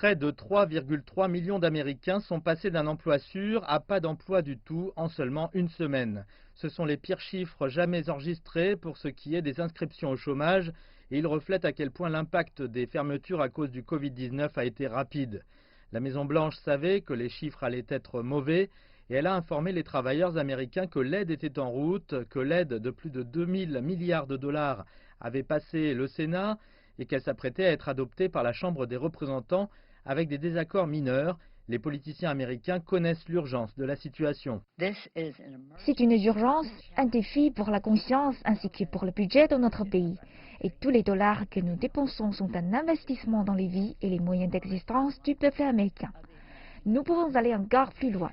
Près de 3,3 millions d'Américains sont passés d'un emploi sûr à pas d'emploi du tout en seulement une semaine. Ce sont les pires chiffres jamais enregistrés pour ce qui est des inscriptions au chômage et ils reflètent à quel point l'impact des fermetures à cause du Covid-19 a été rapide. La Maison-Blanche savait que les chiffres allaient être mauvais et elle a informé les travailleurs américains que l'aide était en route, que l'aide de plus de 2000 milliards de dollars avait passé le Sénat et qu'elle s'apprêtait à être adoptée par la Chambre des représentants avec des désaccords mineurs. Les politiciens américains connaissent l'urgence de la situation. C'est une urgence, un défi pour la conscience ainsi que pour le budget de notre pays. Et tous les dollars que nous dépensons sont un investissement dans les vies et les moyens d'existence du peuple américain. Nous pouvons aller encore plus loin.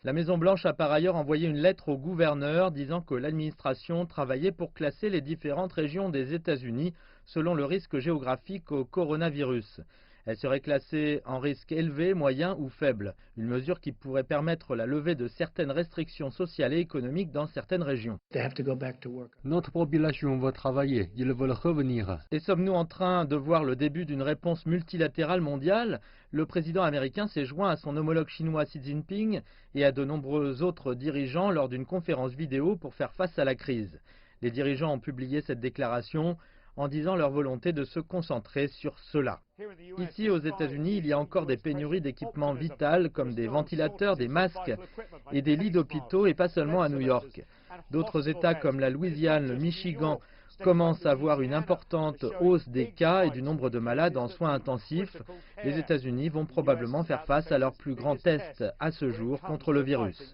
La Maison-Blanche a par ailleurs envoyé une lettre au gouverneur disant que l'administration travaillait pour classer les différentes régions des États-Unis selon le risque géographique au coronavirus. Elle serait classée en risque élevé, moyen ou faible, une mesure qui pourrait permettre la levée de certaines restrictions sociales et économiques dans certaines régions. Notre population va travailler, ils veulent revenir. Et sommes-nous en train de voir le début d'une réponse multilatérale mondiale? Le président américain s'est joint à son homologue chinois Xi Jinping et à de nombreux autres dirigeants lors d'une conférence vidéo pour faire face à la crise. Les dirigeants ont publié cette déclaration en disant leur volonté de se concentrer sur cela. Ici, aux États-Unis, il y a encore des pénuries d'équipements vitaux comme des ventilateurs, des masques et des lits d'hôpitaux, et pas seulement à New York. D'autres États comme la Louisiane, le Michigan commencent à voir une importante hausse des cas et du nombre de malades en soins intensifs. Les États-Unis vont probablement faire face à leur plus grand test à ce jour contre le virus.